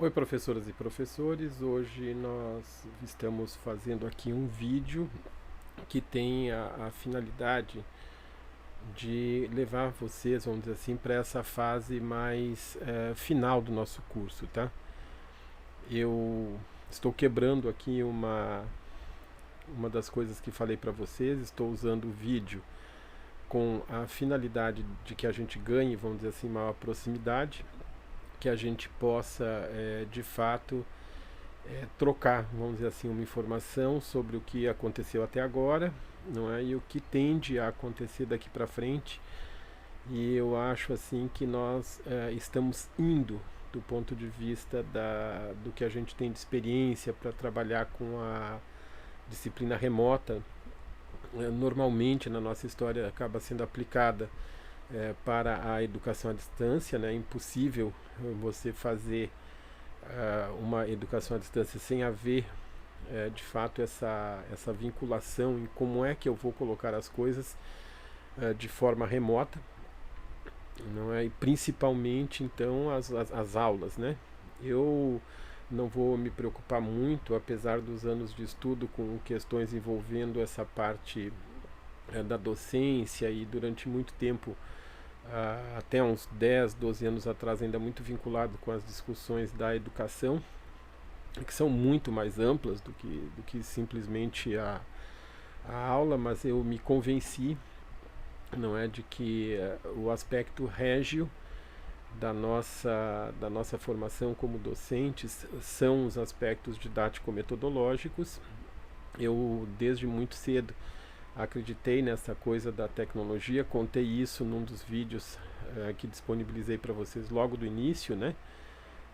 Oi, professoras e professores. Hoje nós estamos fazendo aqui um vídeo que tem a finalidade de levar vocês, vamos dizer assim, para essa fase mais final do nosso curso, tá? Eu estou quebrando aqui uma das coisas que falei para vocês. Estou usando o vídeo com a finalidade de que a gente ganhe, vamos dizer assim, maior proximidade, que a gente possa, de fato, trocar, vamos dizer assim, uma informação sobre o que aconteceu até agora, não é? E o que tende a acontecer daqui para frente. E eu acho assim que nós estamos indo do ponto de vista do que a gente tem de experiência para trabalhar com a disciplina remota. Normalmente na nossa história acaba sendo aplicada para a educação à distância, né? É impossível você fazer uma educação à distância sem haver de fato essa vinculação em como é que eu vou colocar as coisas de forma remota, não é? E principalmente então as aulas, né? Eu não vou me preocupar muito, apesar dos anos de estudo com questões envolvendo essa parte da docência, e durante muito tempo, até uns 10, 12 anos atrás, ainda muito vinculado com as discussões da educação, que são muito mais amplas do que simplesmente a aula. Mas eu me convenci, não é, de que o aspecto régio da nossa formação como docentes são os aspectos didático-metodológicos. Eu, desde muito cedo, acreditei nessa coisa da tecnologia. Contei isso num dos vídeos que disponibilizei para vocês logo do início, né?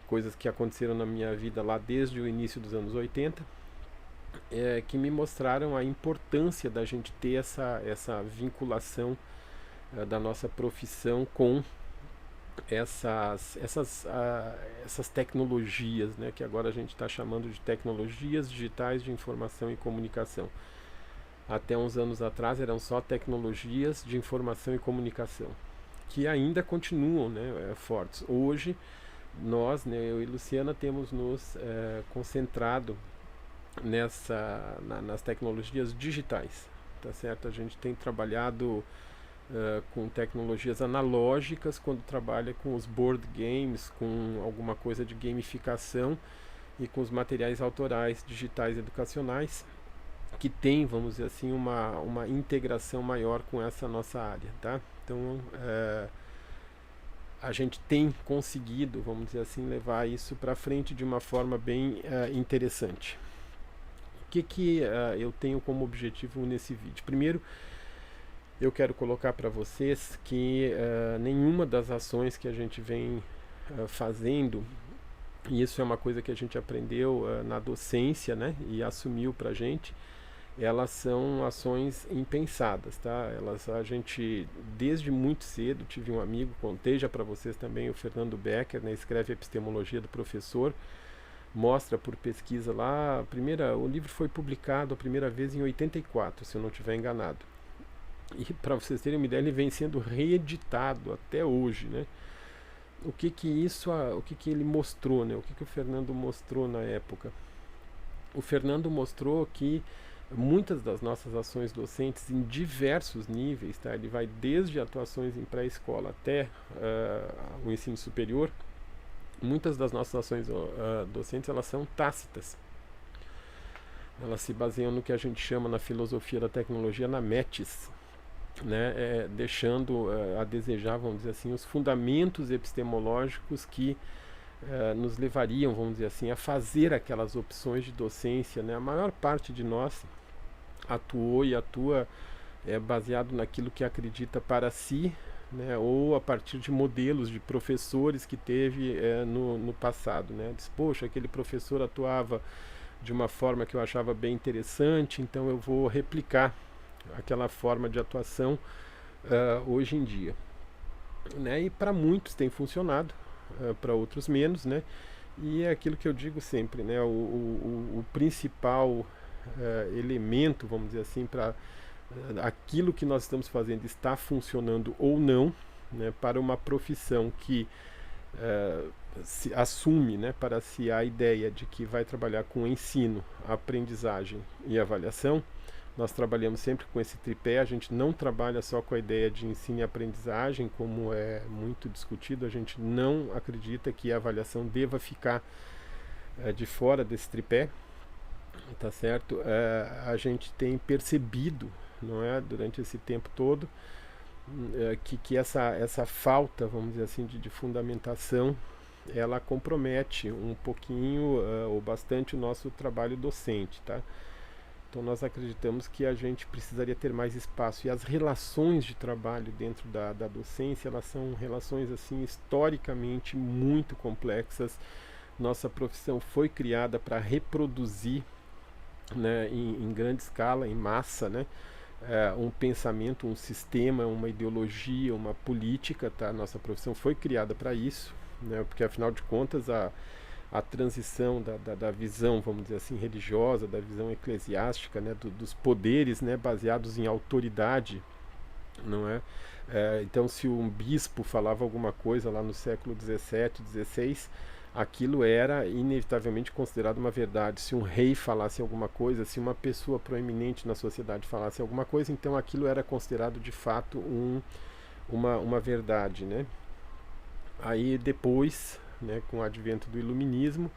Coisas que aconteceram na minha vida lá desde o início dos anos 80, que me mostraram a importância da gente ter essa vinculação da nossa profissão com essas tecnologias, né, que agora a gente está chamando de tecnologias digitais de informação e comunicação. Até uns anos atrás eram só tecnologias de informação e comunicação, que ainda continuam, né, fortes. Hoje, nós, né, eu e Luciana, temos nos concentrado nas tecnologias digitais, tá certo? A gente tem trabalhado com tecnologias analógicas quando trabalha com os board games, com alguma coisa de gamificação, e com os materiais autorais digitais educacionais, que tem, vamos dizer assim, uma integração maior com essa nossa área, tá? Então, a gente tem conseguido, vamos dizer assim, levar isso para frente de uma forma bem interessante. O que eu tenho como objetivo nesse vídeo? Primeiro, eu quero colocar para vocês que nenhuma das ações que a gente vem fazendo, e isso é uma coisa que a gente aprendeu na docência, né, e assumiu para a gente, elas são ações impensadas, tá? A gente, desde muito cedo, tive um amigo, contei já para vocês também, o Fernando Becker, né, escreve Epistemologia do Professor, mostra por pesquisa lá, o livro foi publicado a primeira vez em 84, se eu não estiver enganado. E para vocês terem uma ideia, ele vem sendo reeditado até hoje, né? O que ele mostrou, né? O que o Fernando mostrou na época? O Fernando mostrou que muitas das nossas ações docentes em diversos níveis, tá? Ele vai desde atuações em pré-escola até o ensino superior. Muitas das nossas ações docentes, elas são tácitas. Elas se baseiam no que a gente chama na filosofia da tecnologia na METIS, né, deixando a desejar, vamos dizer assim, os fundamentos epistemológicos que nos levariam, vamos dizer assim, a fazer aquelas opções de docência, né? A maior parte de nós atuou e atua baseado naquilo que acredita para si, né, ou a partir de modelos de professores que teve no passado, né? Diz, poxa, aquele professor atuava de uma forma que eu achava bem interessante, então eu vou replicar aquela forma de atuação hoje em dia, né? E para muitos tem funcionado, para outros menos, né? E é aquilo que eu digo sempre, né? O principal elemento, vamos dizer assim, para aquilo que nós estamos fazendo está funcionando ou não, né? Para uma profissão que se assume, né, para si a ideia de que vai trabalhar com ensino, aprendizagem e avaliação, nós trabalhamos sempre com esse tripé. A gente não trabalha só com a ideia de ensino e aprendizagem, como é muito discutido. A gente não acredita que a avaliação deva ficar de fora desse tripé, tá certo? A gente tem percebido, não é, durante esse tempo todo, que essa falta, vamos dizer assim, de fundamentação, ela compromete um pouquinho ou bastante o nosso trabalho docente, tá? Então nós acreditamos que a gente precisaria ter mais espaço, e as relações de trabalho dentro da docência, elas são relações assim historicamente muito complexas. Nossa profissão foi criada para reproduzir, né, em grande escala, em massa, né, um pensamento, um sistema, uma ideologia, uma política, tá? Nossa profissão foi criada para isso, né, porque afinal de contas a transição da visão, vamos dizer assim, religiosa, da visão eclesiástica, né, dos poderes, né, baseados em autoridade, não é? Então, se um bispo falava alguma coisa lá no século XVII, XVI, aquilo era inevitavelmente considerado uma verdade. Se um rei falasse alguma coisa, se uma pessoa proeminente na sociedade falasse alguma coisa, então aquilo era considerado de fato uma verdade, né? Aí depois, né, com o advento do iluminismo,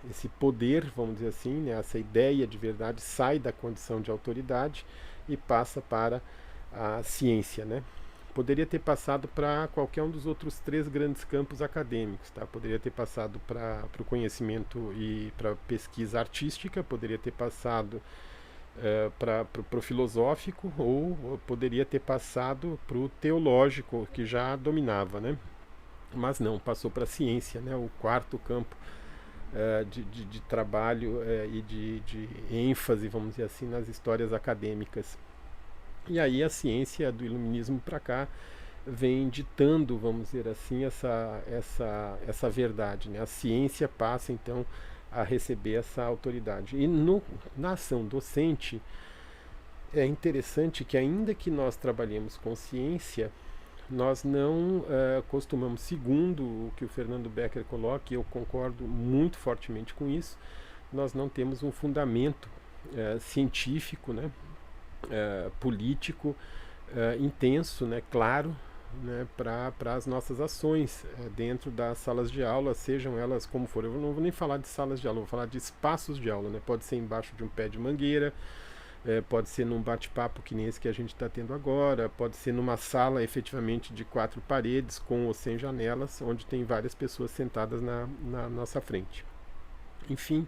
esse poder, vamos dizer assim, né, essa ideia de verdade sai da condição de autoridade e passa para a ciência, né? Poderia ter passado para qualquer um dos outros 3 grandes campos acadêmicos, tá? Poderia ter passado para o conhecimento e para a pesquisa artística, poderia ter passado para o filosófico, ou poderia ter passado para o teológico, que já dominava, né? Mas não, passou para a ciência, né? O 4º campo de trabalho e de ênfase, vamos dizer assim, nas histórias acadêmicas. E aí a ciência do iluminismo para cá vem ditando, vamos dizer assim, essa verdade, né? A ciência passa então a receber essa autoridade. E na ação docente é interessante que, ainda que nós trabalhemos com ciência, nós não costumamos, segundo o que o Fernando Becker coloca, e eu concordo muito fortemente com isso, nós não temos um fundamento científico, né, político, intenso, né, claro, né, para as nossas ações dentro das salas de aula, sejam elas como forem. Eu não vou nem falar de salas de aula, vou falar de espaços de aula, né? Pode ser embaixo de um pé de mangueira, pode ser num bate-papo que nem esse que a gente está tendo agora, pode ser numa sala efetivamente de 4 paredes, com ou sem janelas, onde tem várias pessoas sentadas na nossa frente. Enfim,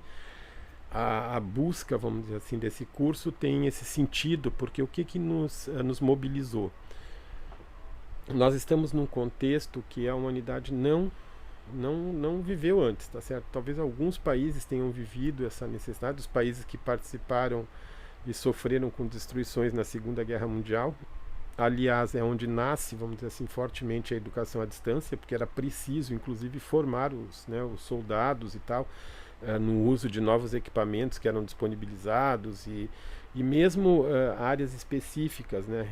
a busca, vamos dizer assim, desse curso tem esse sentido, porque o que nos mobilizou? Nós estamos num contexto que a humanidade não viveu antes, tá certo? Talvez alguns países tenham vivido essa necessidade, os países que participaram e sofreram com destruições na Segunda Guerra Mundial. Aliás, é onde nasce, vamos dizer assim, fortemente a educação à distância, porque era preciso, inclusive, formar os soldados e tal, no uso de novos equipamentos que eram disponibilizados, e mesmo áreas específicas, né?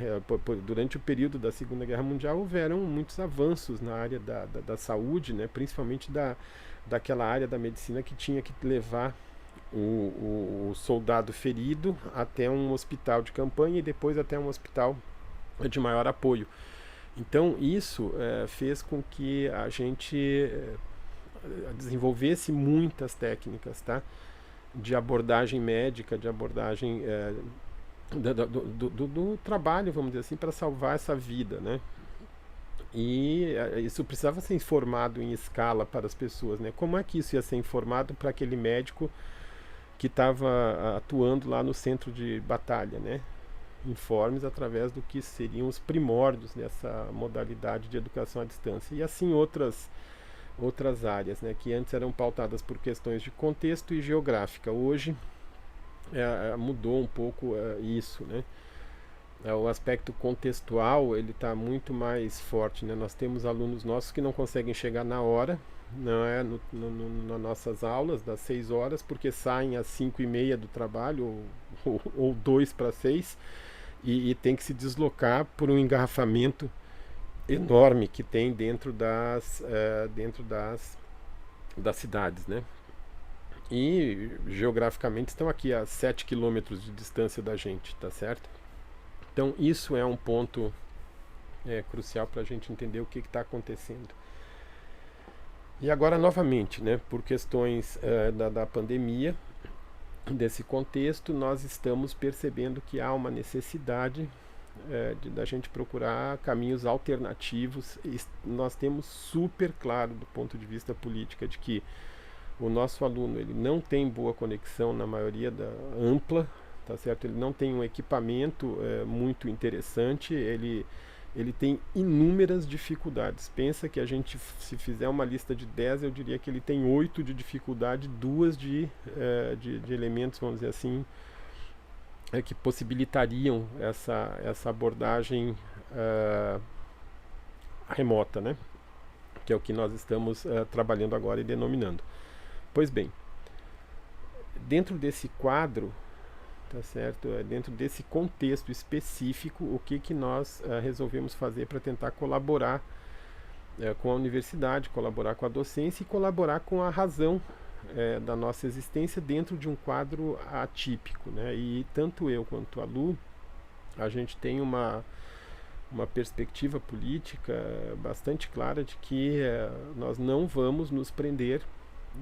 Durante o período da Segunda Guerra Mundial houveram muitos avanços na área da saúde, né? Principalmente daquela área da medicina que tinha que levar o soldado ferido até um hospital de campanha e depois até um hospital de maior apoio. Então isso fez com que a gente desenvolvesse muitas técnicas, tá? De abordagem médica, de abordagem do trabalho, vamos dizer assim, para salvar essa vida, né? E isso precisava ser informado em escala para as pessoas, né? Como é que isso ia ser informado para aquele médico que estava atuando lá no centro de batalha, né? Informes através do que seriam os primórdios dessa modalidade de educação à distância. E assim outras áreas, né, que antes eram pautadas por questões de contexto e geográfica. Hoje mudou um pouco isso, né? O aspecto contextual ele está muito mais forte, né? Nós temos alunos nossos que não conseguem chegar na hora, não é, nas nossas aulas das 6 horas, porque saem às 5:30 do trabalho, ou 2 para 6, e tem que se deslocar por um engarrafamento enorme que tem dentro das cidades, né? E geograficamente estão aqui a 7 quilômetros de distância da gente, tá certo? Então isso é um ponto crucial para a gente entender o que está acontecendo. E agora novamente, né, por questões da pandemia, desse contexto, nós estamos percebendo que há uma necessidade da gente procurar caminhos alternativos. Nós temos super claro do ponto de vista política de que o nosso aluno ele não tem boa conexão na maioria ampla, tá certo? Ele não tem um equipamento muito interessante, ele tem inúmeras dificuldades. Pensa que a gente, se fizer uma lista de 10, eu diria que ele tem 8 de dificuldade, 2 de elementos, vamos dizer assim, que possibilitariam essa abordagem remota, né? Que é o que nós estamos trabalhando agora e denominando. Pois bem, dentro desse quadro, tá certo? Dentro desse contexto específico, o que nós resolvemos fazer para tentar colaborar com a universidade, colaborar com a docência e colaborar com a razão da nossa existência dentro de um quadro atípico, né? E tanto eu quanto a Lu, a gente tem uma perspectiva política bastante clara de que nós não vamos nos prender,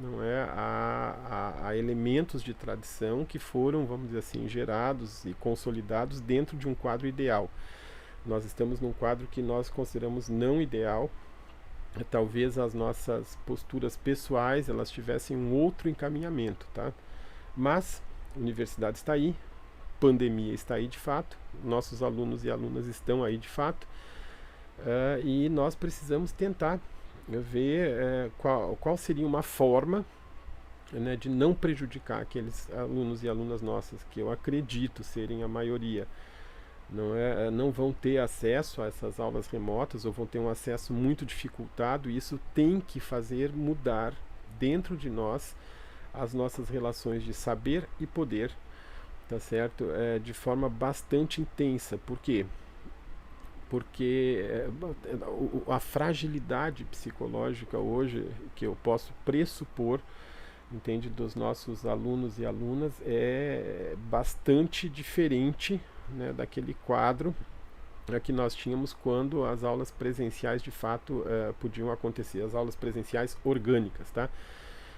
não é, a elementos de tradição que foram, vamos dizer assim, gerados e consolidados dentro de um quadro ideal. Nós estamos num quadro que nós consideramos não ideal. Talvez as nossas posturas pessoais elas tivessem um outro encaminhamento, tá? Mas a universidade está aí, pandemia está aí de fato, nossos alunos e alunas estão aí de fato, e nós precisamos tentar ver qual seria uma forma, né, de não prejudicar aqueles alunos e alunas nossas, que eu acredito serem a maioria. Não vão ter acesso a essas aulas remotas ou vão ter um acesso muito dificultado, e isso tem que fazer mudar dentro de nós as nossas relações de saber e poder, tá certo? De forma bastante intensa. Por quê? Porque a fragilidade psicológica hoje, que eu posso pressupor, entende, dos nossos alunos e alunas, é bastante diferente, né, daquele quadro que nós tínhamos quando as aulas presenciais de fato podiam acontecer, as aulas presenciais orgânicas, tá?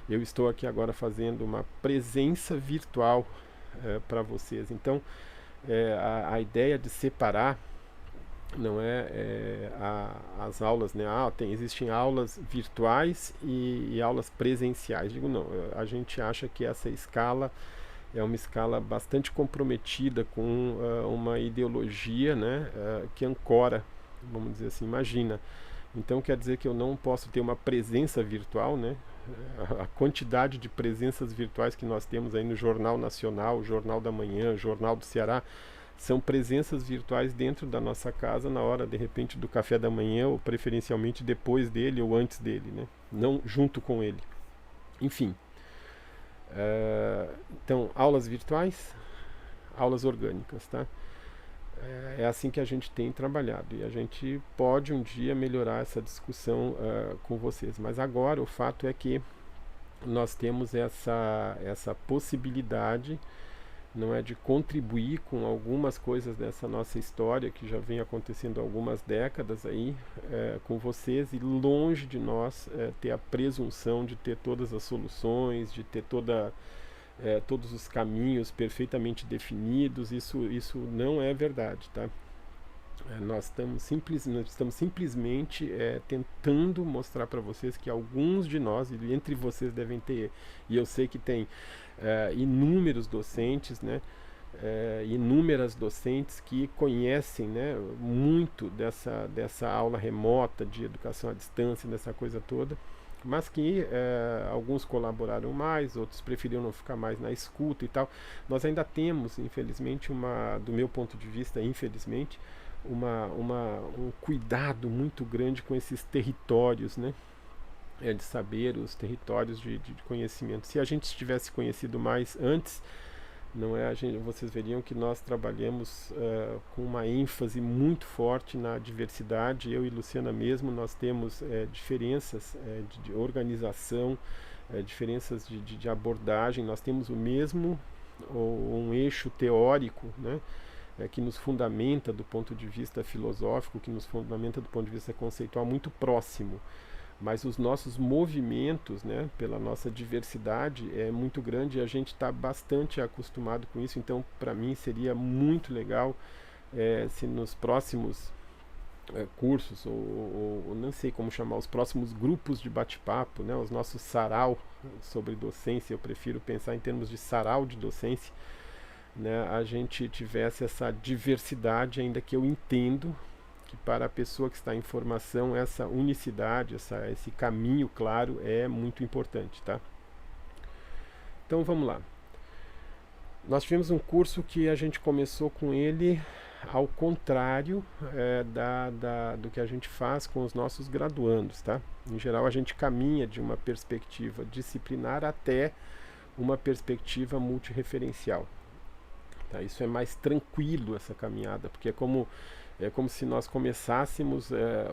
Eu estou aqui agora fazendo uma presença virtual para vocês. Então, a ideia de separar não as aulas, né? Existem aulas virtuais e aulas presenciais. Digo, não, a gente acha que essa escala é uma escala bastante comprometida com uma ideologia, né, que ancora, vamos dizer assim, imagina. Então quer dizer que eu não posso ter uma presença virtual, né? A quantidade de presenças virtuais que nós temos aí no Jornal Nacional, Jornal da Manhã, Jornal do Ceará, são presenças virtuais dentro da nossa casa na hora, de repente, do café da manhã, ou preferencialmente depois dele ou antes dele, né? Não junto com ele. Enfim. Então, aulas virtuais, aulas orgânicas, tá? É assim que a gente tem trabalhado, e a gente pode um dia melhorar essa discussão com vocês, mas agora o fato é que nós temos essa possibilidade, não é, de contribuir com algumas coisas dessa nossa história que já vem acontecendo há algumas décadas aí com vocês, e longe de nós ter a presunção de ter todas as soluções, de ter todos os caminhos perfeitamente definidos. Isso não é verdade, tá? Nós estamos simplesmente tentando mostrar para vocês que alguns de nós, e entre vocês devem ter, e eu sei que tem inúmeros docentes, né, inúmeras docentes que conhecem, né, muito dessa aula remota, de educação à distância, dessa coisa toda, mas que alguns colaboraram mais, outros preferiram não ficar mais na escuta e tal. Nós ainda temos, infelizmente, do meu ponto de vista, infelizmente, um cuidado muito grande com esses territórios, né, de saber, os territórios de conhecimento. Se a gente tivesse conhecido mais antes, Não é, vocês veriam que nós trabalhamos com uma ênfase muito forte na diversidade. Eu e Luciana mesmo, nós temos diferenças de organização, diferenças de abordagem. Nós temos o mesmo, ou um eixo teórico, né, que nos fundamenta do ponto de vista filosófico, que nos fundamenta do ponto de vista conceitual, muito próximo. Mas os nossos movimentos, né, pela nossa diversidade, é muito grande e a gente está bastante acostumado com isso. Então, para mim, seria muito legal se nos próximos cursos, ou não sei como chamar, os próximos grupos de bate-papo, né, os nossos sarau sobre docência, eu prefiro pensar em termos de sarau de docência, né, a gente tivesse essa diversidade, ainda que eu entendo que para a pessoa que está em formação essa unicidade, esse caminho claro é muito importante, tá? Então vamos lá. Nós tivemos um curso que a gente começou com ele ao contrário do que a gente faz com os nossos graduandos, tá? Em geral a gente caminha de uma perspectiva disciplinar até uma perspectiva multirreferencial. Tá? Isso é mais tranquilo, essa caminhada, porque é como se nós começássemos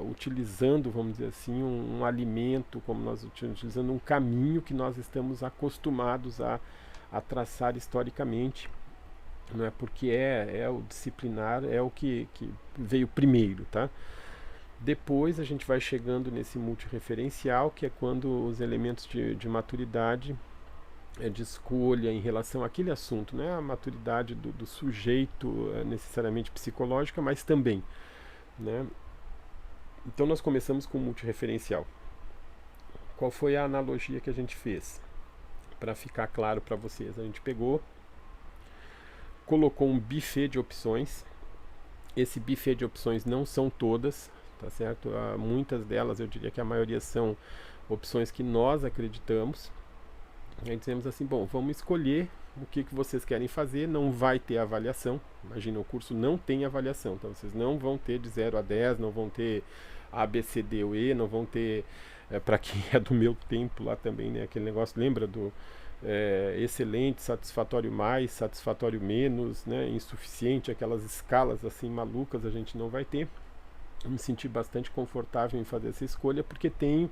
utilizando, vamos dizer assim, um alimento, como nós utilizando um caminho que nós estamos acostumados a traçar historicamente, não é? Porque o disciplinar é o que veio primeiro, tá? Depois a gente vai chegando nesse multirreferencial, que é quando os elementos de maturidade de escolha em relação àquele assunto, né? A maturidade do sujeito necessariamente psicológica, mas também, né? Então nós começamos com o multirreferencial. Qual foi a analogia que a gente fez? Para ficar claro para vocês, a gente colocou um buffet de opções. Esse buffet de opções não são todas, tá certo? Muitas delas, eu diria que a maioria são opções que nós acreditamos. Aí dizemos assim, bom, vamos escolher o que vocês querem fazer, não vai ter avaliação. Imagina, o curso não tem avaliação, então vocês não vão ter de 0 a 10, não vão ter A, B, C, D ou E, não vão ter, para quem é do meu tempo lá também, né, aquele negócio, lembra do excelente, satisfatório mais, satisfatório menos, né, insuficiente, aquelas escalas assim malucas a gente não vai ter. Eu me senti bastante confortável em fazer essa escolha, porque tenho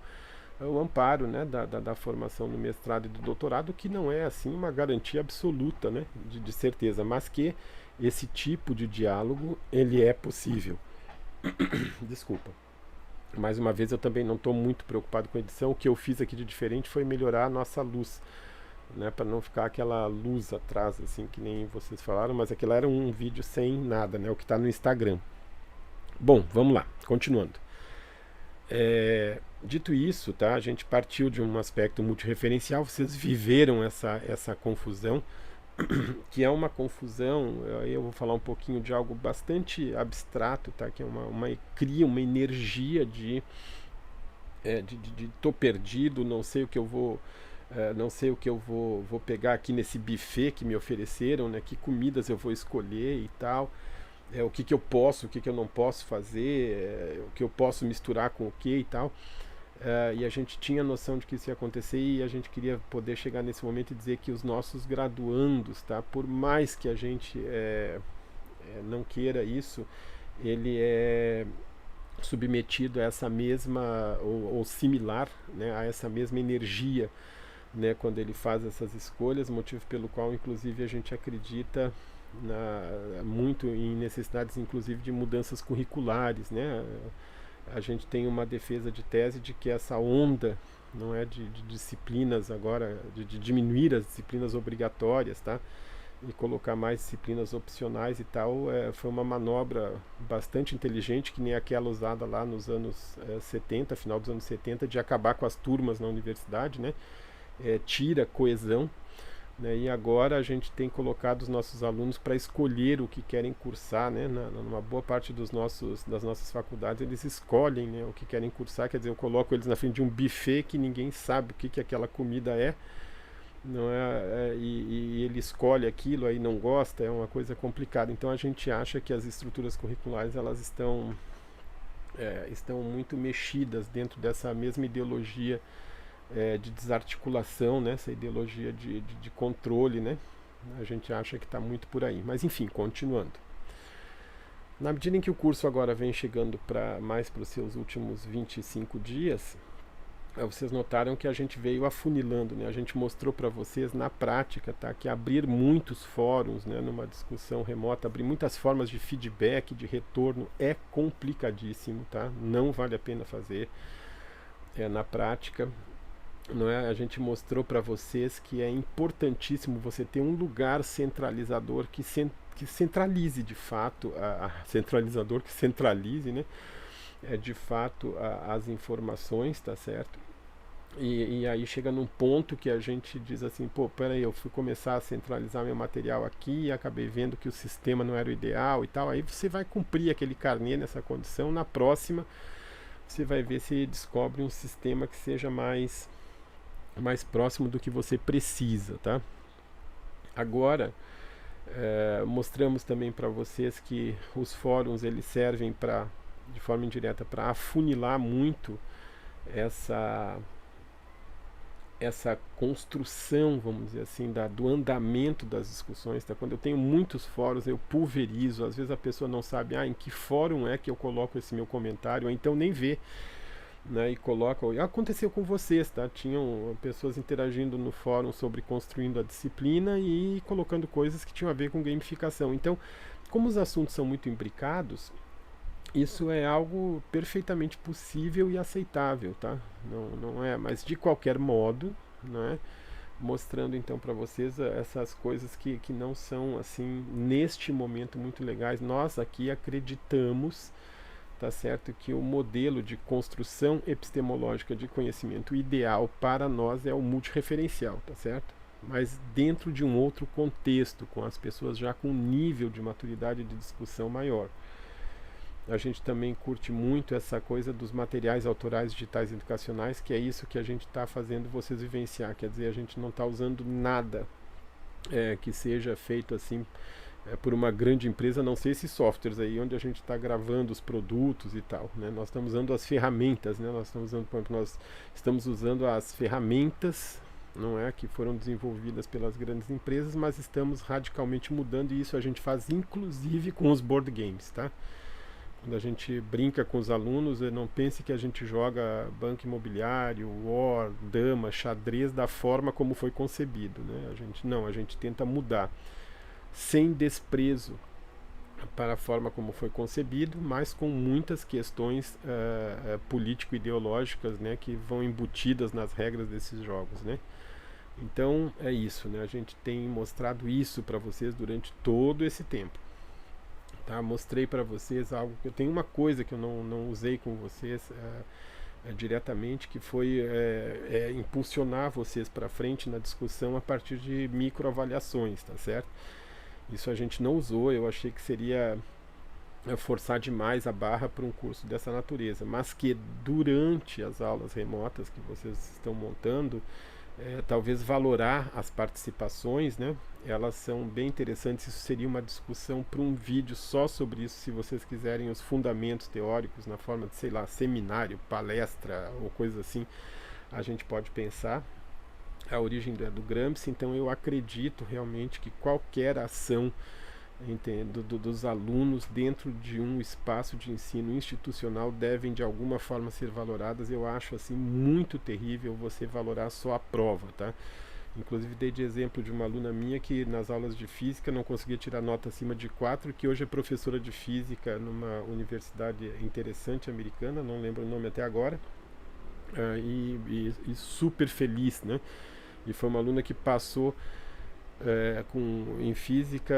o amparo, né, da formação no mestrado e do doutorado, que não é assim uma garantia absoluta, né, de certeza, mas que esse tipo de diálogo ele é possível. Desculpa. Mais uma vez, eu também não estou muito preocupado com a edição. O que eu fiz aqui de diferente foi melhorar a nossa luz, né, para não ficar aquela luz atrás, assim, que nem vocês falaram, mas aquilo era um vídeo sem nada, né, o que está no Instagram. Bom, vamos lá, continuando. Dito isso, tá, a gente partiu de um aspecto multirreferencial, vocês viveram essa confusão, que é uma confusão, eu vou falar um pouquinho de algo bastante abstrato, tá, que é cria uma energia de tô perdido, não sei o que eu vou vou pegar aqui nesse buffet que me ofereceram, né, que comidas eu vou escolher e tal. O que eu posso, o que eu não posso fazer, o que eu posso misturar com o que e tal. E a gente tinha noção de que isso ia acontecer e a gente queria poder chegar nesse momento e dizer que os nossos graduandos, tá, por mais que a gente não queira isso, ele é submetido a essa mesma, ou similar, né, a essa mesma energia, né, quando ele faz essas escolhas, motivo pelo qual inclusive a gente acredita muito em necessidades inclusive de mudanças curriculares, né? A gente tem uma defesa de tese de que essa onda não é de disciplinas agora, de diminuir as disciplinas obrigatórias, tá? E colocar mais disciplinas opcionais e tal, foi uma manobra bastante inteligente, que nem aquela usada lá nos anos 70, final dos anos 70, de acabar com as turmas na universidade, né? Tira coesão, né, e agora a gente tem colocado os nossos alunos para escolher o que querem cursar, né, numa boa parte das nossas faculdades eles escolhem, né, o que querem cursar, quer dizer, eu coloco eles na frente de um buffet que ninguém sabe o que aquela comida não e ele escolhe aquilo, aí não gosta, é uma coisa complicada. Então a gente acha que as estruturas curriculares elas estão muito mexidas dentro dessa mesma ideologia de desarticulação, né? Essa ideologia de controle, né? A gente acha que está muito por aí. Mas enfim, continuando. Na medida em que o curso agora vem chegando mais para os seus últimos 25 dias, vocês notaram que a gente veio afunilando, né? A gente mostrou para vocês na prática, tá? Que abrir muitos fóruns, né, numa discussão remota, abrir muitas formas de feedback, de retorno, é complicadíssimo, tá? Não vale a pena fazer na prática. Não é? A gente mostrou para vocês que é importantíssimo você ter um lugar centralizador que centralize de fato, centralizador que centralize, né? De fato as informações, tá certo? E aí chega num ponto que a gente diz assim, pô, peraí, eu fui começar a centralizar meu material aqui e acabei vendo que o sistema não era o ideal e tal, aí você vai cumprir aquele carnê nessa condição, na próxima você vai ver se descobre um sistema que seja mais próximo do que você precisa, tá? Agora, mostramos também para vocês que os fóruns eles servem de forma indireta para afunilar muito essa construção, vamos dizer assim, do andamento das discussões, tá? Quando eu tenho muitos fóruns, eu pulverizo, às vezes a pessoa não sabe, em que fórum é que eu coloco esse meu comentário, ou então nem vê, né, e coloca. Aconteceu com vocês, tá? Tinham pessoas interagindo no fórum sobre construindo a disciplina e colocando coisas que tinham a ver com gamificação. Então, como os assuntos são muito imbricados, isso é algo perfeitamente possível e aceitável, tá? Não é, mas de qualquer modo, né? Mostrando então para vocês essas coisas que não são assim neste momento muito legais. Nós aqui acreditamos, tá certo, que o modelo de construção epistemológica de conhecimento ideal para nós é o multireferencial, tá certo? Mas dentro de um outro contexto, com as pessoas já com um nível de maturidade de discussão maior. A gente também curte muito essa coisa dos materiais autorais digitais educacionais, que é isso que a gente está fazendo vocês vivenciar. Quer dizer, a gente não está usando nada que seja feito assim por uma grande empresa, a não ser esses softwares aí onde a gente está gravando os produtos e tal, né? Nós estamos usando as ferramentas, né? Nós estamos usando as ferramentas, não é, que foram desenvolvidas pelas grandes empresas, mas estamos radicalmente mudando, e isso a gente faz inclusive com os board games, tá? Quando a gente brinca com os alunos, não pense que a gente joga banco imobiliário, war, dama, xadrez da forma como foi concebido, né? A gente tenta mudar sem desprezo para a forma como foi concebido, mas com muitas questões político-ideológicas, né, que vão embutidas nas regras desses jogos, né? Então é isso, né? A gente tem mostrado isso para vocês durante todo esse tempo. Tá? Mostrei para vocês algo que eu tenho, uma coisa que eu não usei com vocês diretamente, que foi impulsionar vocês para frente na discussão a partir de microavaliações, tá certo? Isso a gente não usou, eu achei que seria forçar demais a barra para um curso dessa natureza, mas que durante as aulas remotas que vocês estão montando, talvez valorar as participações, né? Elas são bem interessantes. Isso seria uma discussão para um vídeo só sobre isso, se vocês quiserem os fundamentos teóricos na forma de, sei lá, seminário, palestra ou coisa assim, a gente pode pensar. A origem do Gramsci, então eu acredito realmente que qualquer ação dos alunos dentro de um espaço de ensino institucional devem de alguma forma ser valoradas. Eu acho assim muito terrível você valorar só a prova, tá? Inclusive dei de exemplo de uma aluna minha que nas aulas de física não conseguia tirar nota acima de 4, que hoje é professora de física numa universidade interessante americana, não lembro o nome até agora, e super feliz, né? E foi uma aluna que passou em física,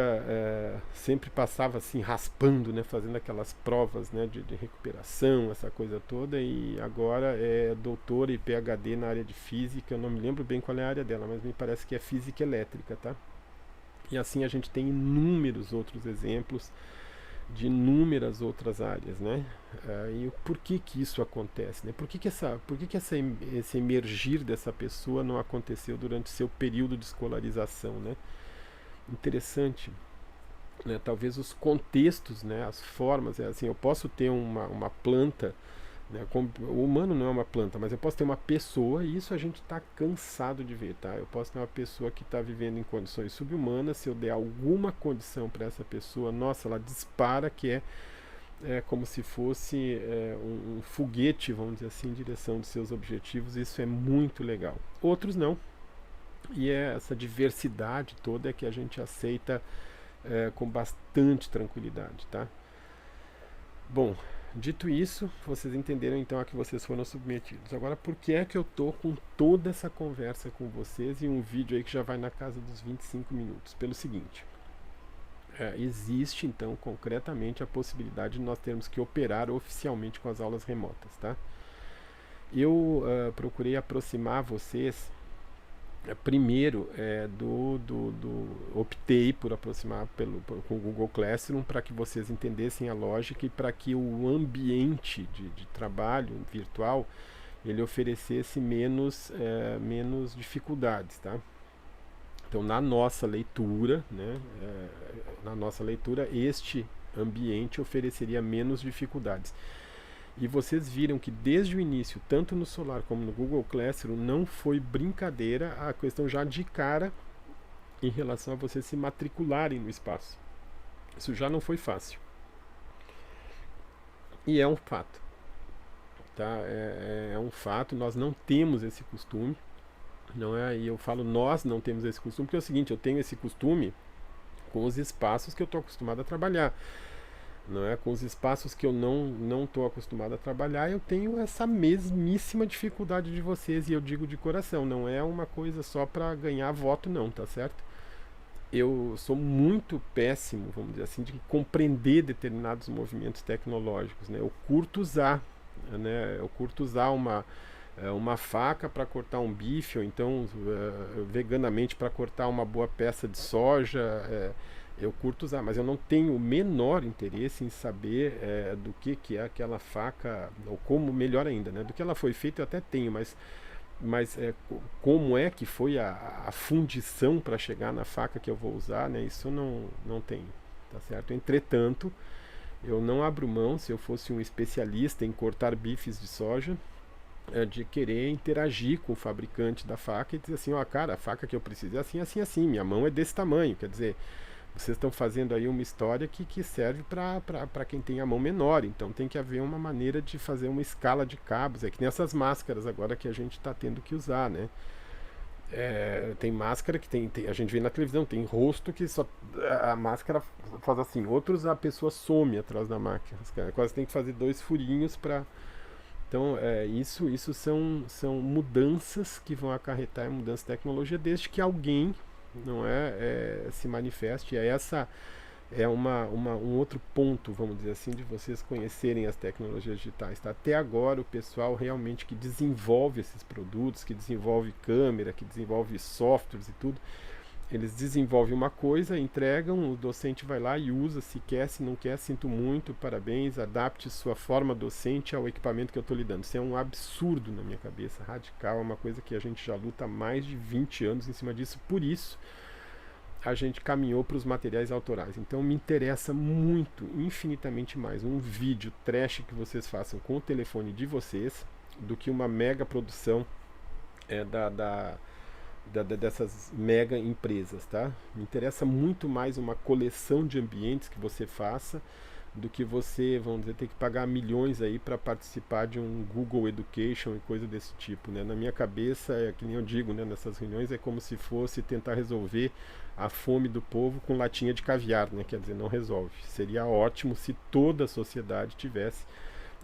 sempre passava assim raspando, né, fazendo aquelas provas, né, de recuperação, essa coisa toda, e agora é doutora e PhD na área de física. Eu não me lembro bem qual é a área dela, mas me parece que é física elétrica, tá? E assim a gente tem inúmeros outros exemplos de inúmeras outras áreas, né? E por que isso acontece, né? Por que esse emergir dessa pessoa não aconteceu durante seu período de escolarização, né? Interessante, né? Talvez os contextos, né? As formas, assim, eu posso ter uma planta, né? O humano não é uma planta, mas eu posso ter uma pessoa, e isso a gente está cansado de ver, tá? Eu posso ter uma pessoa que está vivendo em condições subhumanas, se eu der alguma condição para essa pessoa, nossa, ela dispara, que é como se fosse um foguete, vamos dizer assim, em direção dos seus objetivos. Isso é muito legal. Outros não, e essa diversidade toda é que a gente aceita com bastante tranquilidade, tá? Bom, dito isso, vocês entenderam então a que vocês foram submetidos. Agora, por que é que eu tô com toda essa conversa com vocês e um vídeo aí que já vai na casa dos 25 minutos? Pelo seguinte, existe então concretamente a possibilidade de nós termos que operar oficialmente com as aulas remotas, tá? Eu procurei aproximar vocês primeiro optei por aproximar com o Google Classroom para que vocês entendessem a lógica e para que o ambiente de trabalho virtual ele oferecesse menos dificuldades, tá? Então, na nossa leitura, né, este ambiente ofereceria menos dificuldades. E vocês viram que desde o início, tanto no Solar como no Google Classroom, não foi brincadeira a questão já de cara em relação a vocês se matricularem no espaço. Isso já não foi fácil. E é um fato. Tá? É um fato, nós não temos esse costume. Não é? E eu falo nós não temos esse costume, porque é o seguinte, eu tenho esse costume com os espaços que eu estou acostumado a trabalhar. Não é? Com os espaços que eu não estou acostumado a trabalhar, eu tenho essa mesmíssima dificuldade de vocês, e eu digo de coração, não é uma coisa só para ganhar voto não, tá certo? Eu sou muito péssimo, vamos dizer assim, de compreender determinados movimentos tecnológicos, né? Eu curto usar, né? Eu curto usar uma faca para cortar um bife, ou então veganamente para cortar uma boa peça de soja, eu curto usar, mas eu não tenho o menor interesse em saber do que é aquela faca, ou como, melhor ainda, né? Do que ela foi feita eu até tenho, mas como é que foi a fundição para chegar na faca que eu vou usar, né? Isso não tenho, tá certo? Entretanto, eu não abro mão, se eu fosse um especialista em cortar bifes de soja, de querer interagir com o fabricante da faca e dizer assim, ó, cara, a faca que eu preciso é assim, assim, assim, minha mão é desse tamanho, quer dizer, vocês estão fazendo aí uma história que serve para quem tem a mão menor, então tem que haver uma maneira de fazer uma escala de cabos, é que nem essas máscaras agora que a gente está tendo que usar, né? Tem máscara que a gente vê na televisão, tem rosto que só a máscara faz assim, outros a pessoa some atrás da máquina, quase tem que fazer 2 furinhos para... Então, isso são mudanças que vão acarretar em mudança de tecnologia, desde que alguém se manifeste. Essa é um outro ponto, vamos dizer assim, de vocês conhecerem as tecnologias digitais. Tá? Até agora, o pessoal realmente que desenvolve esses produtos, que desenvolve câmera, que desenvolve softwares e tudo, eles desenvolvem uma coisa, entregam, o docente vai lá e usa, se quer, se não quer, sinto muito, parabéns, adapte sua forma docente ao equipamento que eu estou lhe dando. Isso é um absurdo na minha cabeça, radical, é uma coisa que a gente já luta há mais de 20 anos em cima disso, por isso a gente caminhou para os materiais autorais. Então me interessa muito, infinitamente mais, um vídeo trash que vocês façam com o telefone de vocês, do que uma mega produção dessas mega empresas, tá? Me interessa muito mais uma coleção de ambientes que você faça do que você, vamos dizer, ter que pagar milhões aí para participar de um Google Education e coisa desse tipo, né? Na minha cabeça, que nem eu digo, né, nessas reuniões, é como se fosse tentar resolver a fome do povo com latinha de caviar, né? Quer dizer, não resolve. Seria ótimo se toda a sociedade tivesse,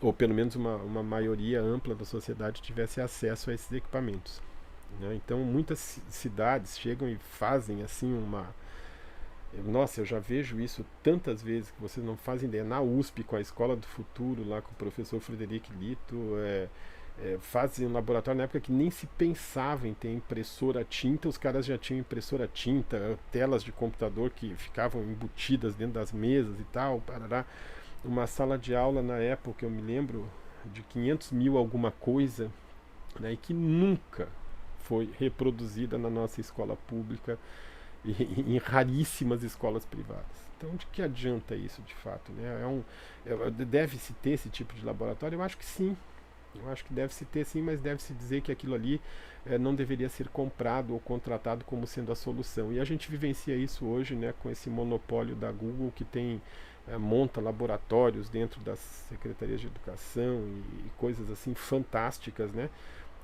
ou pelo menos uma maioria ampla da sociedade tivesse acesso a esses equipamentos. Então muitas cidades chegam e fazem assim nossa, eu já vejo isso tantas vezes que vocês não fazem ideia. Na USP, com a Escola do Futuro, lá com o professor Frederico Lito, fazem um laboratório na época que nem se pensava em ter impressora tinta, os caras já tinham impressora tinta, telas de computador que ficavam embutidas dentro das mesas e tal, parará. Uma sala de aula na época, eu me lembro, de 500 mil alguma coisa, né, e que nunca foi reproduzida na nossa escola pública e em raríssimas escolas privadas. Então, de que adianta isso de fato? Né? Deve-se ter esse tipo de laboratório? Eu acho que sim. Eu acho que deve-se ter sim, mas deve-se dizer que aquilo ali não deveria ser comprado ou contratado como sendo a solução. E a gente vivencia isso hoje, né, com esse monopólio da Google que tem monta laboratórios dentro das secretarias de educação e coisas assim fantásticas, né,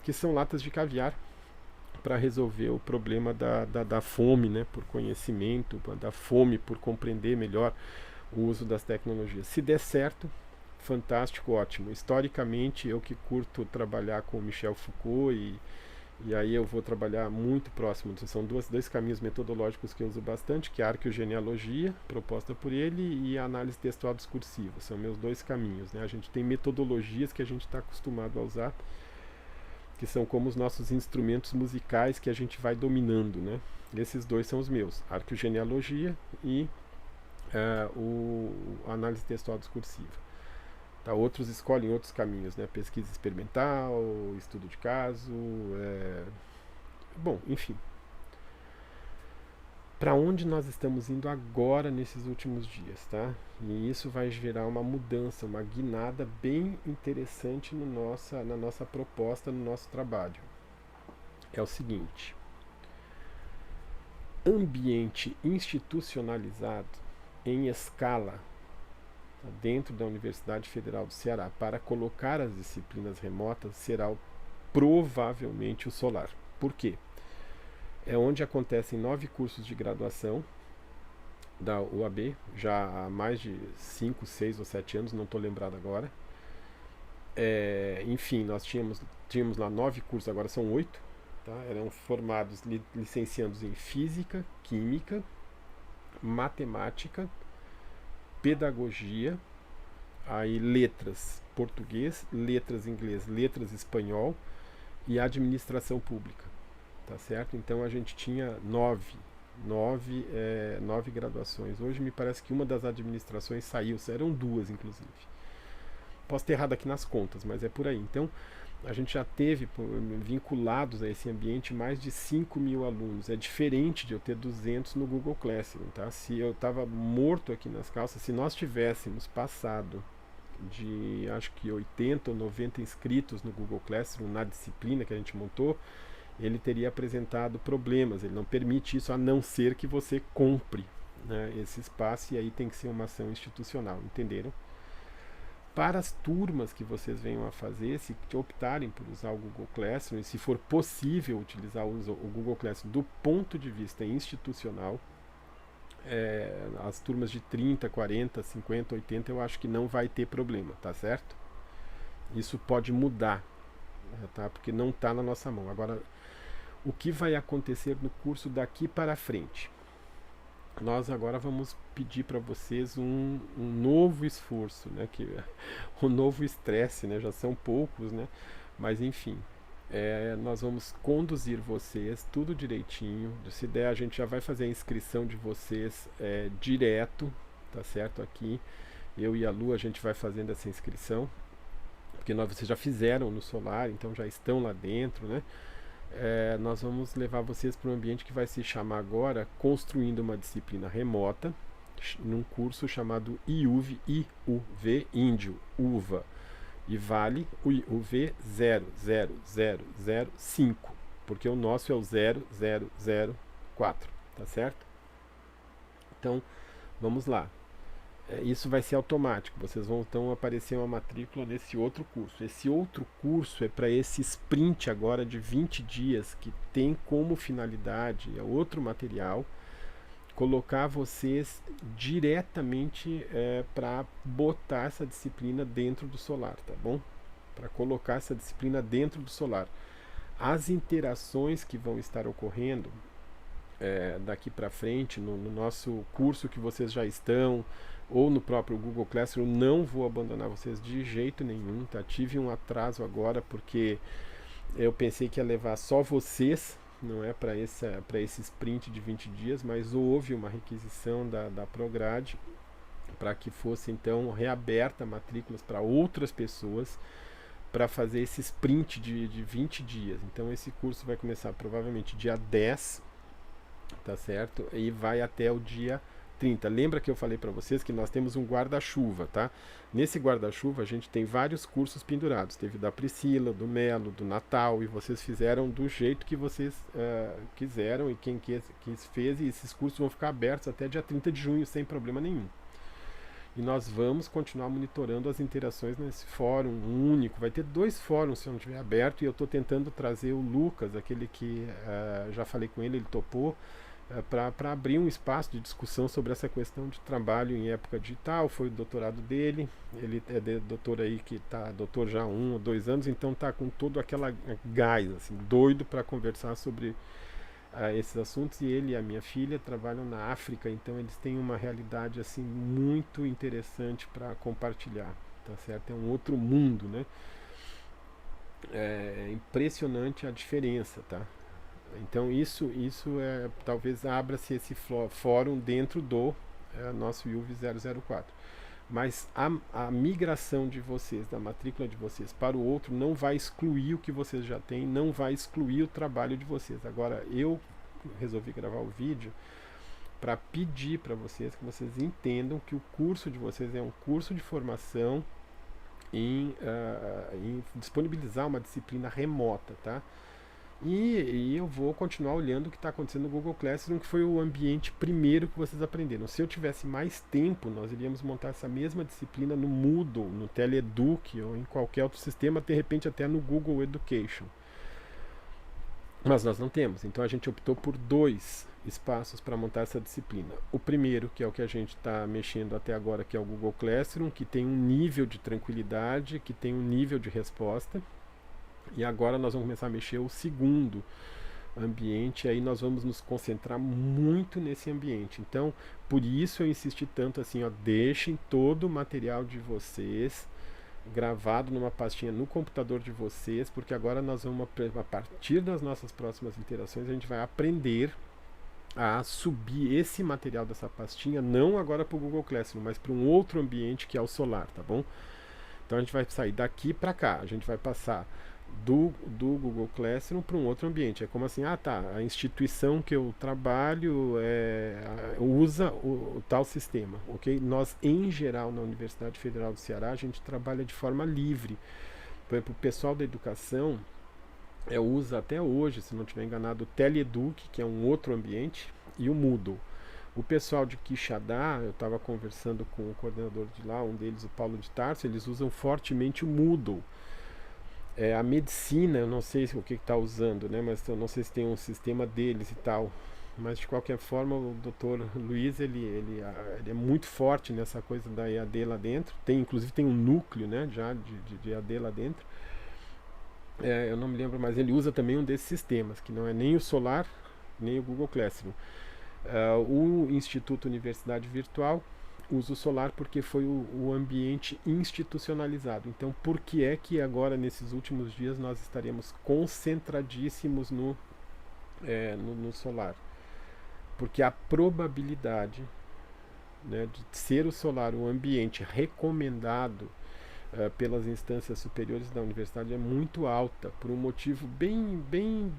que são latas de caviar para resolver o problema da fome, né, por conhecimento, da fome por compreender melhor o uso das tecnologias. Se der certo, fantástico, ótimo. Historicamente, eu que curto trabalhar com Michel Foucault e aí eu vou trabalhar muito próximo. São dois caminhos metodológicos que eu uso bastante, que é a arqueogenealogia, proposta por ele, e a análise textual discursiva. São meus dois caminhos, né? A gente tem metodologias que a gente está acostumado a usar, que são como os nossos instrumentos musicais que a gente vai dominando, né? Esses dois são os meus, arqueogenealogia e a análise textual discursiva. Tá, outros escolhem outros caminhos, né? Pesquisa experimental, estudo de caso, bom, enfim. Para onde nós estamos indo agora nesses últimos dias, tá? E isso vai gerar uma mudança, uma guinada bem interessante na nossa proposta, no nosso trabalho. É o seguinte: ambiente institucionalizado em escala dentro da Universidade Federal do Ceará para colocar as disciplinas remotas será provavelmente o solar. Por quê? É onde acontecem 9 cursos de graduação da UAB, já há mais de 5, 6 ou 7 anos, não estou lembrado agora. Enfim, nós tínhamos lá 9 cursos, agora são 8. Tá? Eram formados licenciandos em Física, Química, Matemática, Pedagogia, aí letras português, letras inglês, letras espanhol e administração pública, tá certo? Então a gente tinha 9 graduações. Hoje me parece que uma das administrações saiu, eram 2 inclusive. Posso ter errado aqui nas contas, mas é por aí. Então a gente já teve vinculados a esse ambiente mais de 5.000 alunos. É diferente de eu ter 200 no Google Classroom, tá? Se eu estava morto aqui nas calças, se nós tivéssemos passado de acho que 80 ou 90 inscritos no Google Classroom na disciplina que a gente montou, ele teria apresentado problemas. Ele não permite isso a não ser que você compre, né, esse espaço, e aí tem que ser uma ação institucional, entenderam? Para as turmas que vocês venham a fazer, se optarem por usar o Google Classroom, e se for possível utilizar o Google Classroom do ponto de vista institucional, as turmas de 30, 40, 50, 80, eu acho que não vai ter problema, tá certo? Isso pode mudar, tá? Porque não está na nossa mão. Agora, o que vai acontecer no curso daqui para frente? Nós agora vamos pedir para vocês um novo esforço, né? Um novo estresse, né? Já são poucos, né? Mas enfim, nós vamos conduzir vocês tudo direitinho. Se der, a gente já vai fazer a inscrição de vocês direto, tá certo? Aqui, eu e a Lu, a gente vai fazendo essa inscrição, porque vocês já fizeram no Solar, então já estão lá dentro, né? Nós vamos levar vocês para um ambiente que vai se chamar agora Construindo uma Disciplina Remota, num curso chamado IUV, Índio, UVA, e vale o IUV 00005, porque o nosso é o 0004, tá certo? Então, vamos lá. Isso vai ser automático, vocês vão então aparecer uma matrícula nesse outro curso. Esse outro curso é para esse sprint agora de 20 dias, que tem como finalidade, é outro material, colocar vocês diretamente para botar essa disciplina dentro do Solar, tá bom? Para colocar essa disciplina dentro do Solar. As interações que vão estar ocorrendo daqui para frente, no nosso curso que vocês já estão, ou no próprio Google Classroom, não vou abandonar vocês de jeito nenhum, tá? Tive um atraso agora porque eu pensei que ia levar só vocês, não é, para esse sprint de 20 dias, mas houve uma requisição da Prograde para que fosse então reaberta matrículas para outras pessoas para fazer esse sprint de 20 dias. Então esse curso vai começar provavelmente dia 10, tá certo? E vai até o dia 30. Lembra que eu falei para vocês que nós temos um guarda-chuva, tá? Nesse guarda-chuva a gente tem vários cursos pendurados. Teve da Priscila, do Melo, do Natal, e vocês fizeram do jeito que vocês quiseram, e quem quis fez, e esses cursos vão ficar abertos até dia 30 de junho sem problema nenhum. E nós vamos continuar monitorando as interações nesse fórum único. Vai ter 2 fóruns se eu não estiver aberto, e eu estou tentando trazer o Lucas, aquele que já falei com ele, ele topou, para abrir um espaço de discussão sobre essa questão de trabalho em época digital. Foi o doutorado dele, ele é doutor aí que está doutor já há 1 ou 2 anos, então está com todo aquela gás, assim, doido para conversar sobre esses assuntos. E ele e a minha filha trabalham na África, então eles têm uma realidade assim muito interessante para compartilhar, tá certo? É um outro mundo, né? É impressionante a diferença, tá? Então isso talvez abra-se esse fórum dentro do nosso IUV 004. Mas a migração de vocês, da matrícula de vocês para o outro, não vai excluir o que vocês já têm, não vai excluir o trabalho de vocês. Agora, eu resolvi gravar o vídeo para pedir para vocês que vocês entendam que o curso de vocês é um curso de formação em disponibilizar uma disciplina remota, tá? E eu vou continuar olhando o que está acontecendo no Google Classroom, que foi o ambiente primeiro que vocês aprenderam. Se eu tivesse mais tempo, nós iríamos montar essa mesma disciplina no Moodle, no Teleduc ou em qualquer outro sistema, de repente até no Google Education. Mas nós não temos, então a gente optou por 2 espaços para montar essa disciplina. O primeiro, que é o que a gente está mexendo até agora, que é o Google Classroom, que tem um nível de tranquilidade, que tem um nível de resposta. E agora nós vamos começar a mexer o segundo ambiente, aí nós vamos nos concentrar muito nesse ambiente. Então, por isso eu insisti tanto assim, ó, deixem todo o material de vocês gravado numa pastinha no computador de vocês, porque agora nós vamos, a partir das nossas próximas interações, a gente vai aprender a subir esse material dessa pastinha, não agora para o Google Classroom, mas para um outro ambiente que é o Solar, tá bom? Então a gente vai sair daqui para cá, a gente vai passar do Google Classroom para um outro ambiente. É como assim, a instituição que eu trabalho usa o tal sistema, ok? Nós, em geral, na Universidade Federal do Ceará, a gente trabalha de forma livre. Por exemplo, o pessoal da educação usa até hoje, se não estiver enganado, o Teleduc, que é um outro ambiente, e o Moodle. O pessoal de Quixadá, eu estava conversando com o coordenador de lá, um deles, o Paulo de Tarso, eles usam fortemente o Moodle. A medicina, eu não sei o que está usando, né? Mas eu não sei se tem um sistema deles e tal. Mas de qualquer forma, o Dr. Luiz ele é muito forte nessa coisa da EAD lá dentro. Inclusive tem um núcleo, né, já de EAD lá dentro. Eu não me lembro, mas ele usa também um desses sistemas, que não é nem o Solar, nem o Google Classroom. O Instituto Universidade Virtual usa o Solar porque foi o ambiente institucionalizado. Então, por que é que agora, nesses últimos dias, nós estaremos concentradíssimos no Solar? Porque a probabilidade, né, de ser o Solar um ambiente recomendado pelas instâncias superiores da universidade é muito alta, por um motivo bem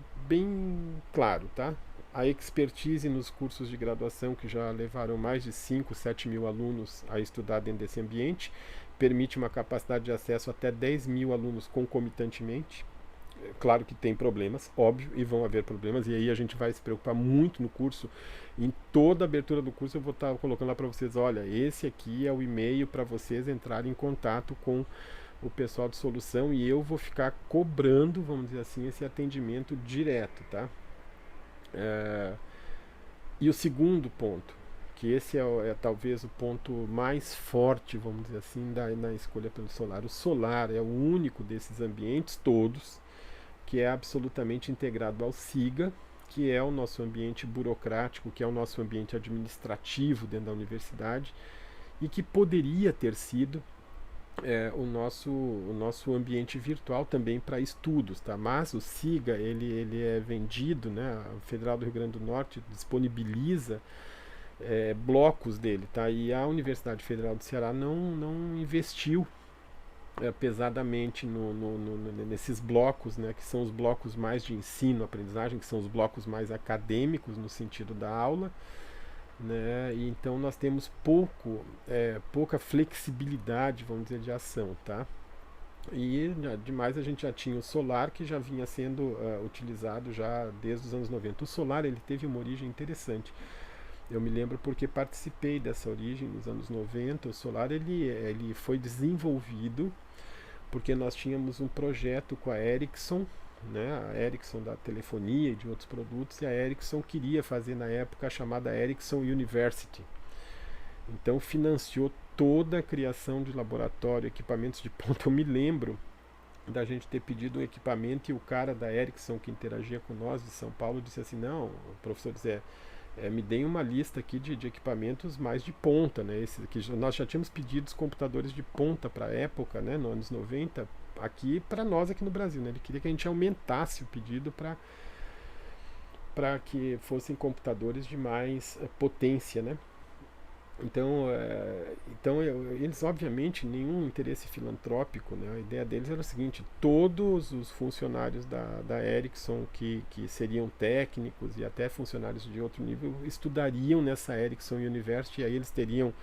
claro, tá? A expertise nos cursos de graduação, que já levaram mais de 5, 7 mil alunos a estudar dentro desse ambiente, permite uma capacidade de acesso até 10 mil alunos concomitantemente. Claro que tem problemas, óbvio, e vão haver problemas, e aí a gente vai se preocupar muito no curso. Em toda a abertura do curso eu vou estar colocando lá para vocês, olha, esse aqui é o e-mail para vocês entrarem em contato com o pessoal de solução, e eu vou ficar cobrando, vamos dizer assim, esse atendimento direto, tá? E o segundo ponto, que esse é talvez o ponto mais forte, vamos dizer assim, na escolha pelo Solar. O Solar é o único desses ambientes todos que é absolutamente integrado ao SIGA, que é o nosso ambiente burocrático, que é o nosso ambiente administrativo dentro da universidade, e que poderia ter sido o nosso ambiente virtual também para estudos, tá? Mas o SIGA ele é vendido, né? A Federal do Rio Grande do Norte disponibiliza blocos dele, tá? E a Universidade Federal do Ceará não investiu pesadamente nesses blocos, né? Que são os blocos mais de ensino, aprendizagem, que são os blocos mais acadêmicos no sentido da aula. né? E então nós temos pouca flexibilidade, vamos dizer, de ação, tá? E demais a gente já tinha o solar que já vinha sendo utilizado já desde os anos 90. O solar ele teve uma origem interessante. Eu me lembro porque participei dessa origem nos anos 90. O solar ele foi desenvolvido porque nós tínhamos um projeto com a Ericsson, né, a Ericsson da telefonia e de outros produtos, e a Ericsson queria fazer na época a chamada Ericsson University. Então financiou toda a criação de laboratório, equipamentos de ponta. Eu me lembro da gente ter pedido um equipamento e o cara da Ericsson que interagia com nós de São Paulo disse assim, não, professor Zé, me deem uma lista aqui de equipamentos mais de ponta, né? Nós já tínhamos pedido os computadores de ponta para a época, né, nos anos 90, aqui para nós aqui no Brasil, né? Ele queria que a gente aumentasse o pedido para que fossem computadores de mais potência, né? Então eles obviamente nenhum interesse filantrópico, né? A ideia deles era o seguinte: todos os funcionários da Ericsson que seriam técnicos e até funcionários de outro nível estudariam nessa Ericsson University, e aí eles teriam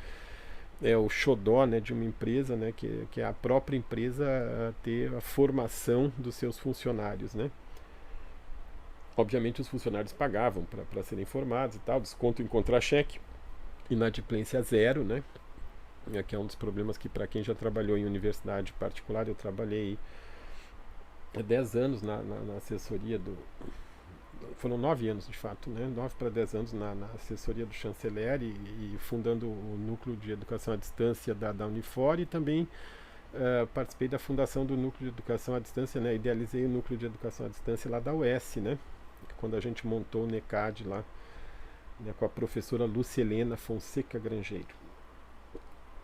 o xodó, né, de uma empresa, né, que é a própria empresa ter a formação dos seus funcionários, né? Obviamente os funcionários pagavam para serem formados e tal, desconto em contra-cheque, inadimplência zero, né? Que é um dos problemas que, para quem já trabalhou em universidade particular, eu trabalhei há 10 anos na assessoria foram 9 anos de fato, né? 9 para 10 anos na assessoria do chanceler e fundando o núcleo de educação à distância da Unifor, e também participei da fundação do núcleo de educação à distância, né? Idealizei o núcleo de educação à distância lá da UES, né? Quando a gente montou o NECAD lá, né, com a professora Lucilena Fonseca Grangeiro.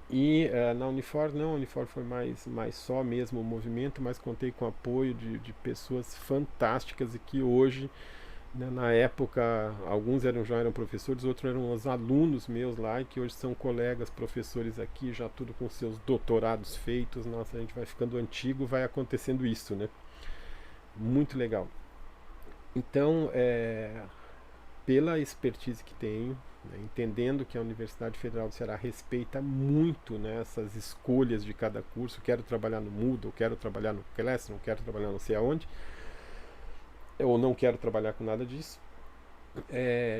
E na Unifor não, a Unifor foi mais só mesmo o movimento, mas contei com o apoio de pessoas fantásticas e que hoje, né, na época, alguns já eram professores, outros eram os alunos meus lá e que hoje são colegas professores aqui, já tudo com seus doutorados feitos. Nossa, a gente vai ficando antigo, vai acontecendo isso, né? Muito legal. Então, pela expertise que tenho, né, entendendo que a Universidade Federal do Ceará respeita muito, né, essas escolhas de cada curso, quero trabalhar no Moodle, quero trabalhar no Classroom, quero trabalhar não sei aonde, ou não quero trabalhar com nada disso,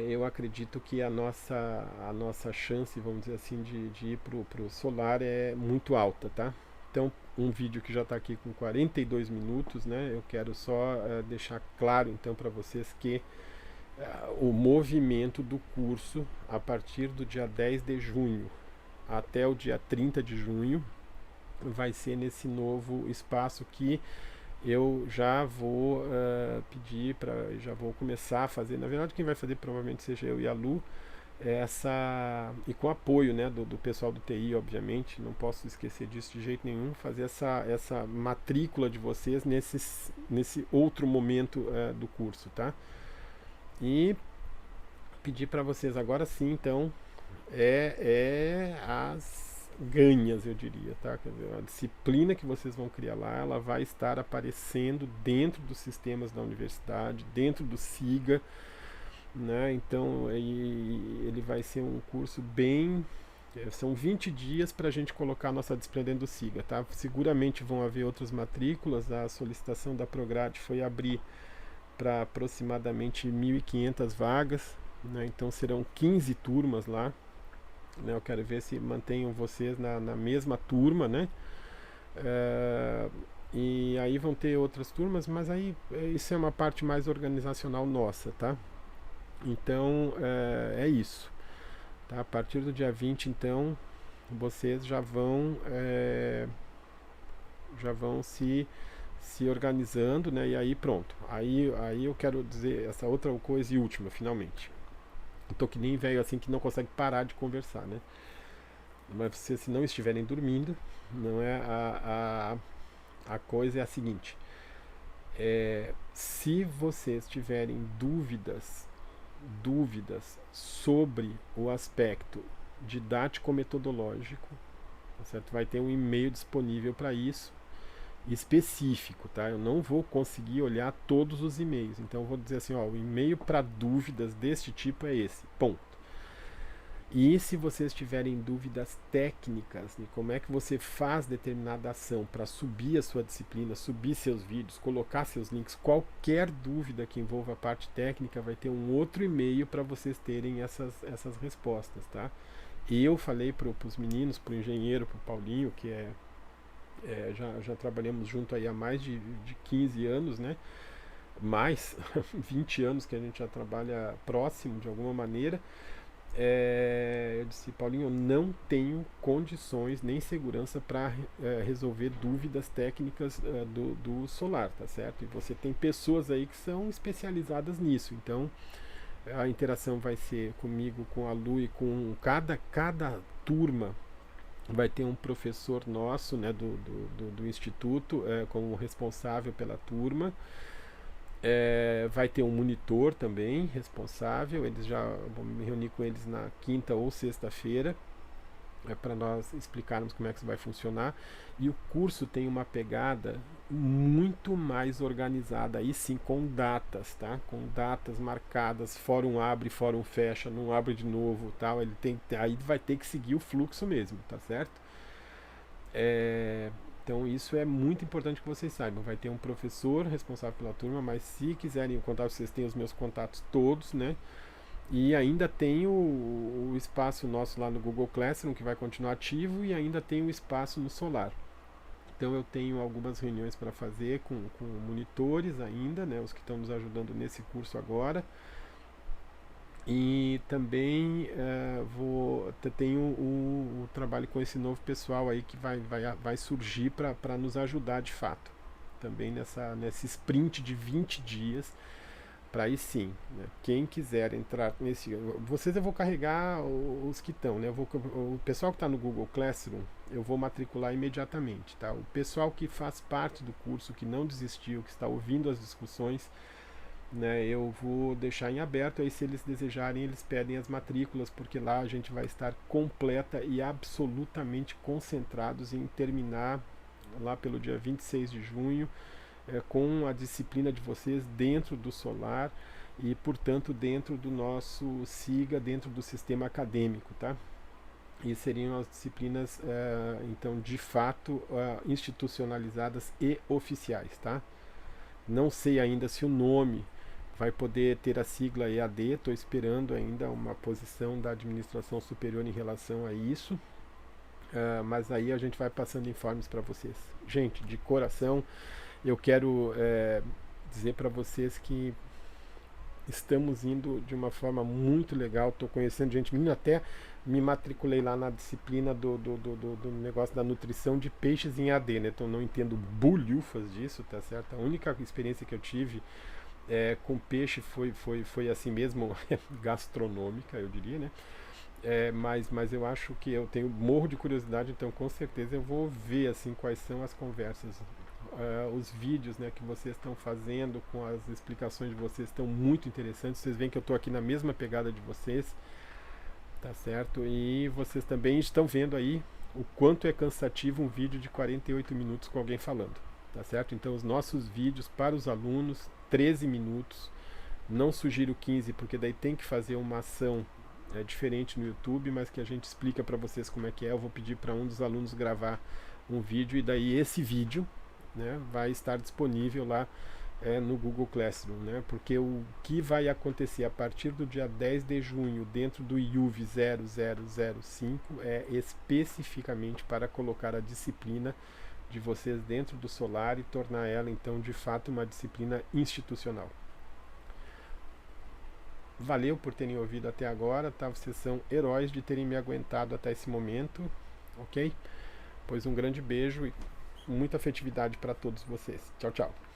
eu acredito que a nossa chance, vamos dizer assim, de ir para o Solar é muito alta, tá? Então, um vídeo que já está aqui com 42 minutos, né, eu quero só deixar claro então para vocês que o movimento do curso a partir do dia 10 de junho até o dia 30 de junho vai ser nesse novo espaço que eu já vou pedir já vou começar a fazer. Na verdade, quem vai fazer provavelmente seja eu e a Lu, e com apoio, né, do pessoal do TI, obviamente, não posso esquecer disso de jeito nenhum, fazer essa matrícula de vocês nesse outro momento do curso, tá? E pedir para vocês agora sim, então, as ganhas, eu diria, tá? Quer dizer, a disciplina que vocês vão criar lá, ela vai estar aparecendo dentro dos sistemas da universidade, dentro do SIGA, né? Então, ele vai ser um curso bem... São 20 dias para a gente colocar a nossa disciplina dentro do SIGA, tá? Seguramente vão haver outras matrículas. A solicitação da Prograde foi abrir para aproximadamente 1.500 vagas, né? Então serão 15 turmas lá, né? Eu quero ver se mantenham vocês na mesma turma, né? E aí vão ter outras turmas, mas aí isso é uma parte mais organizacional nossa, tá? Então é isso, tá? A partir do dia 20, então, vocês já vão se organizando, né? E aí pronto. Aí eu quero dizer essa outra coisa e última, finalmente. Eu tô que nem velho assim que não consegue parar de conversar, né? Mas vocês, se não estiverem dormindo, não é a coisa é a seguinte: se vocês tiverem dúvidas sobre o aspecto didático-metodológico, tá certo? Vai ter um e-mail disponível para isso, específico, tá? Eu não vou conseguir olhar todos os e-mails, então eu vou dizer assim, ó, o e-mail para dúvidas deste tipo é esse, ponto. E se vocês tiverem dúvidas técnicas de como é que você faz determinada ação para subir a sua disciplina, subir seus vídeos, colocar seus links, qualquer dúvida que envolva a parte técnica, vai ter um outro e-mail para vocês terem essas respostas, tá? E eu falei para os meninos, para o engenheiro, para o Paulinho, que já trabalhamos junto aí há mais de 15 anos, né? Mais 20 anos que a gente já trabalha próximo de alguma maneira. Eu disse, Paulinho, eu não tenho condições nem segurança para resolver dúvidas técnicas do solar, tá certo? E você tem pessoas aí que são especializadas nisso, então a interação vai ser comigo, com a Lu e com cada turma vai ter um professor nosso, né, do instituto como responsável pela turma. Vai ter um monitor também responsável. Eles já vou me reunir com eles na quinta ou sexta-feira para nós explicarmos como é que isso vai funcionar. E o curso tem uma pegada muito mais organizada, aí sim, com datas, tá? Com datas marcadas, fórum abre, fórum fecha, não abre de novo, tal. Aí vai ter que seguir o fluxo mesmo, tá certo? Então isso é muito importante que vocês saibam. Vai ter um professor responsável pela turma, mas se quiserem contato, vocês têm os meus contatos todos, né? E ainda tem o espaço nosso lá no Google Classroom, que vai continuar ativo, e ainda tem o espaço no Solar. Então eu tenho algumas reuniões para fazer com monitores ainda, né? Os que estão nos ajudando nesse curso agora. E também tenho o trabalho com esse novo pessoal aí que vai surgir para nos ajudar de fato. Também nesse sprint de 20 dias, para aí sim, né? Quem quiser entrar nesse... Vocês eu vou carregar os que estão, né? O pessoal que está no Google Classroom, eu vou matricular imediatamente, tá? O pessoal que faz parte do curso, que não desistiu, que está ouvindo as discussões, né, eu vou deixar em aberto. Aí se eles desejarem, eles pedem as matrículas, porque lá a gente vai estar completa e absolutamente concentrados em terminar lá pelo dia 26 de junho com a disciplina de vocês dentro do Solar e, portanto, dentro do nosso SIGA, dentro do sistema acadêmico, tá? E seriam as disciplinas, então, de fato, institucionalizadas e oficiais, tá? Não sei ainda se o nome vai poder ter a sigla EAD, estou esperando ainda uma posição da administração superior em relação a isso, mas aí a gente vai passando informes para vocês. Gente, de coração, eu quero dizer para vocês que estamos indo de uma forma muito legal. Estou conhecendo gente, menino, até me matriculei lá na disciplina do negócio da nutrição de peixes em AD, né? Então não entendo bulhufas disso, tá certo? A única experiência que eu tive com peixe foi assim mesmo, gastronômica, eu diria, né? Mas eu acho que eu morro de curiosidade, então com certeza eu vou ver assim quais são as conversas. Os vídeos, né, que vocês estão fazendo com as explicações de vocês estão muito interessantes. Vocês veem que eu estou aqui na mesma pegada de vocês, tá certo? E vocês também estão vendo aí o quanto é cansativo um vídeo de 48 minutos com alguém falando, tá certo? Então os nossos vídeos para os alunos, 13 minutos, não sugiro 15, porque daí tem que fazer uma ação diferente no YouTube, mas que a gente explica para vocês como é que é. Eu vou pedir para um dos alunos gravar um vídeo, e daí esse vídeo, né, vai estar disponível lá no Google Classroom, né, porque o que vai acontecer a partir do dia 10 de junho dentro do IUV 0005 é especificamente para colocar a disciplina de vocês dentro do Solar e tornar ela então de fato uma disciplina institucional. Valeu por terem ouvido até agora, tá? Vocês são heróis de terem me aguentado até esse momento, ok? Pois um grande beijo e muita afetividade para todos vocês. Tchau, tchau.